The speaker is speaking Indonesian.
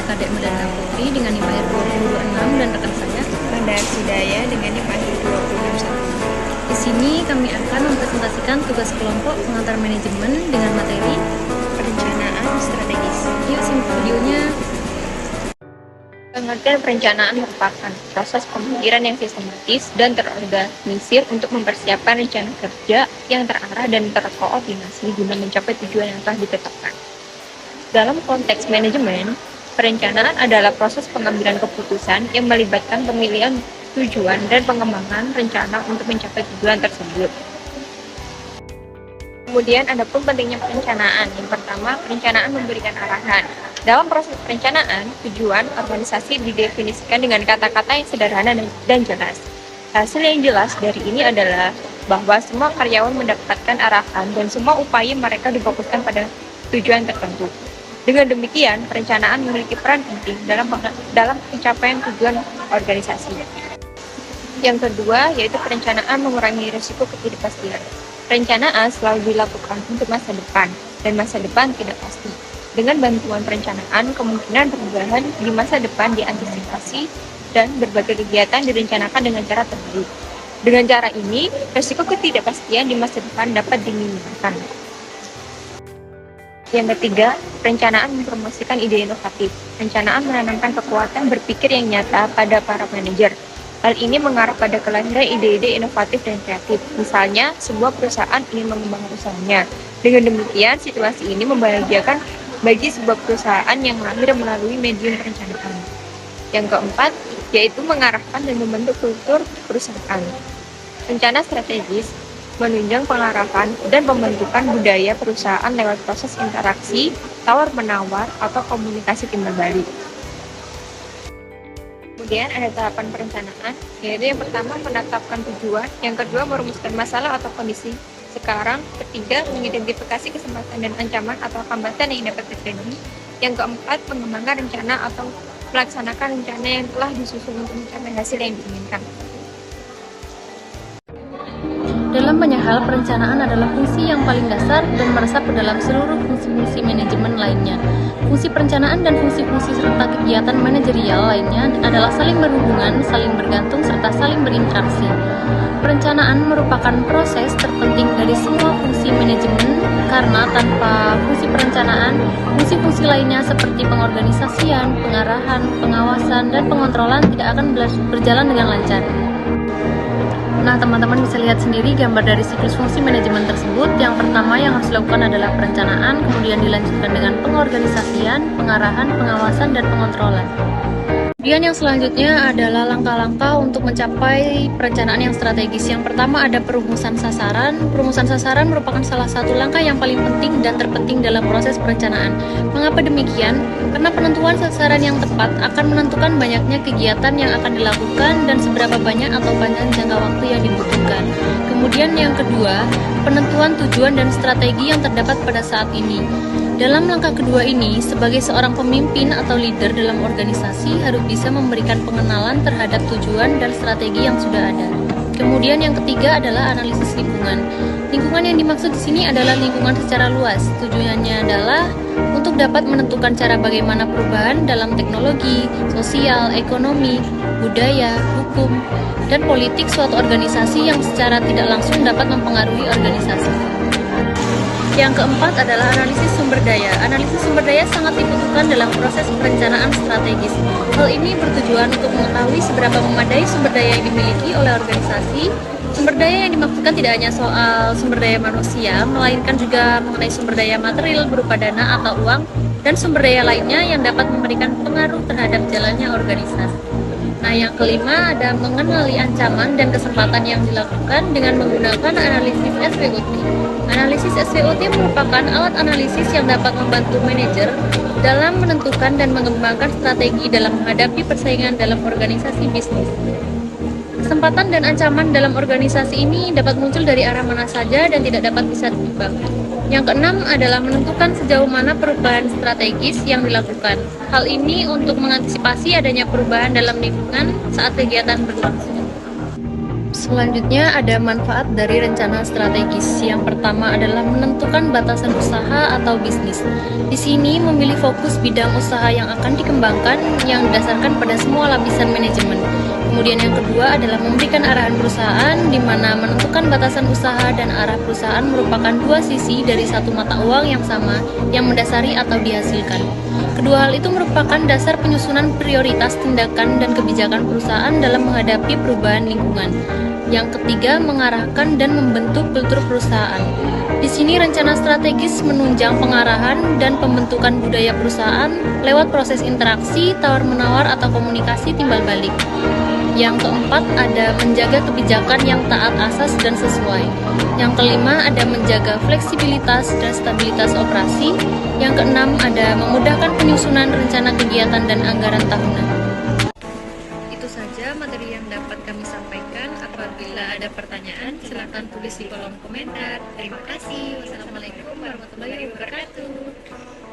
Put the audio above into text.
saya Kadek Medana Putri dengan NIM akhir 2026 dan rekan saya Manda Arsidaya dengan NIM akhir 2061. Di sini kami akan mempresentasikan tugas kelompok pengantar manajemen dengan materi Perencanaan strategis. Yuk simak videonya. Pengertian perencanaan merupakan proses pemikiran yang sistematis dan terorganisir untuk mempersiapkan rencana kerja yang terarah dan terkoordinasi guna mencapai tujuan yang telah ditetapkan. Dalam konteks manajemen, perencanaan adalah proses pengambilan keputusan yang melibatkan pemilihan tujuan dan pengembangan rencana untuk mencapai tujuan tersebut. Kemudian adapun pentingnya perencanaan. Yang pertama, perencanaan memberikan arahan. Dalam proses perencanaan, tujuan organisasi didefinisikan dengan kata-kata yang sederhana dan jelas. Hasil yang jelas dari ini adalah bahwa semua karyawan mendapatkan arahan dan semua upaya mereka difokuskan pada tujuan tertentu. Dengan demikian, perencanaan memiliki peran penting dalam pencapaian tujuan organisasi. Yang kedua, yaitu perencanaan mengurangi risiko ketidakpastian. Perencanaan selalu dilakukan untuk masa depan, dan masa depan tidak pasti. Dengan bantuan perencanaan, kemungkinan perubahan di masa depan diantisipasi dan berbagai kegiatan direncanakan dengan cara terbaik. Dengan cara ini, risiko ketidakpastian di masa depan dapat diminimalkan. Yang ketiga, perencanaan mempromosikan ide inovatif. Perencanaan menanamkan kekuatan berpikir yang nyata pada para manajer. Hal ini mengarah pada kelahiran ide-ide inovatif dan kreatif. Misalnya, sebuah perusahaan ingin mengembangkan usahanya. Dengan demikian, situasi ini membahagiakan bagi sebuah perusahaan yang lahir melalui medium perencanaan. Yang keempat, yaitu mengarahkan dan membentuk kultur perusahaan. Rencana strategis menunjang pengarahan dan pembentukan budaya perusahaan lewat proses interaksi, tawar-menawar, atau komunikasi timbal balik. Kemudian ada tahapan perencanaan, yaitu yang pertama menetapkan tujuan, yang kedua merumuskan masalah atau kondisi sekarang, ketiga mengidentifikasi kesempatan dan ancaman atau hambatan yang dapat terjadi, yang keempat mengembangkan rencana atau melaksanakan rencana yang telah disusun untuk mencapai hasil yang diinginkan. Dalam banyak hal, perencanaan adalah fungsi yang paling dasar dan meresap ke dalam seluruh fungsi-fungsi manajemen lainnya. Fungsi perencanaan dan fungsi-fungsi serta kegiatan manajerial lainnya adalah saling berhubungan, saling bergantung, serta saling berinteraksi. Perencanaan merupakan proses terpenting dari semua fungsi manajemen karena tanpa fungsi perencanaan, fungsi-fungsi lainnya seperti pengorganisasian, pengarahan, pengawasan, dan pengontrolan tidak akan berjalan dengan lancar. Nah, teman-teman bisa lihat sendiri gambar dari siklus fungsi manajemen tersebut. Yang pertama yang harus dilakukan adalah perencanaan, kemudian dilanjutkan dengan pengorganisasian, pengarahan, pengawasan, dan pengontrolan. Kemudian yang selanjutnya adalah langkah-langkah untuk mencapai perencanaan yang strategis. Yang pertama ada perumusan sasaran. Perumusan sasaran merupakan salah satu langkah yang paling penting dan terpenting dalam proses perencanaan. Mengapa demikian? Karena penentuan sasaran yang tepat akan menentukan banyaknya kegiatan yang akan dilakukan dan seberapa banyak atau panjang jangka waktu yang dibutuhkan. Kemudian yang kedua, penentuan tujuan dan strategi yang terdapat pada saat ini. Dalam langkah kedua ini, sebagai seorang pemimpin atau leader dalam organisasi harus bisa memberikan pengenalan terhadap tujuan dan strategi yang sudah ada. Kemudian yang ketiga adalah analisis lingkungan. Lingkungan yang dimaksud di sini adalah lingkungan secara luas. Tujuannya adalah untuk dapat menentukan cara bagaimana perubahan dalam teknologi, sosial, ekonomi, budaya, hukum, dan politik suatu organisasi yang secara tidak langsung dapat mempengaruhi organisasi. Yang keempat adalah analisis sumber daya. Analisis sumber daya sangat dibutuhkan dalam proses perencanaan strategis. Hal ini bertujuan untuk mengetahui seberapa memadai sumber daya yang dimiliki oleh organisasi. Sumber daya yang dimaksudkan tidak hanya soal sumber daya manusia, melainkan juga mengenai sumber daya material berupa dana atau uang, dan sumber daya lainnya yang dapat memberikan pengaruh terhadap jalannya organisasi. Nah, yang kelima ada mengenali ancaman dan kesempatan yang dilakukan dengan menggunakan analisis SWOT. Analisis SWOT merupakan alat analisis yang dapat membantu manajer dalam menentukan dan mengembangkan strategi dalam menghadapi persaingan dalam organisasi bisnis. Kesempatan dan ancaman dalam organisasi ini dapat muncul dari arah mana saja dan tidak dapat bisa ditebak. Yang keenam adalah menentukan sejauh mana perubahan strategis yang dilakukan. Hal ini untuk mengantisipasi adanya perubahan dalam lingkungan saat kegiatan berlangsung. Selanjutnya ada manfaat dari rencana strategis. Yang pertama adalah menentukan batasan usaha atau bisnis. Di sini memilih fokus bidang usaha yang akan dikembangkan yang didasarkan pada semua lapisan manajemen. Kemudian yang kedua adalah memberikan arahan perusahaan, di mana menentukan batasan usaha dan arah perusahaan merupakan dua sisi dari satu mata uang yang sama yang mendasari atau dihasilkan. Kedua hal itu merupakan dasar penyusunan prioritas tindakan dan kebijakan perusahaan dalam menghadapi perubahan lingkungan. Yang ketiga, mengarahkan dan membentuk kultur perusahaan. Di sini rencana strategis menunjang pengarahan dan pembentukan budaya perusahaan lewat proses interaksi, tawar-menawar atau komunikasi timbal balik. Yang keempat, ada menjaga kebijakan yang taat asas dan sesuai. Yang kelima, ada menjaga fleksibilitas dan stabilitas operasi. Yang keenam, ada memudahkan penyusunan rencana kegiatan dan anggaran tahunan. Itu saja materi yang dapat kami sampaikan. Apabila ada pertanyaan, silakan tulis di kolom komentar. Terima kasih. Wassalamualaikum warahmatullahi wabarakatuh.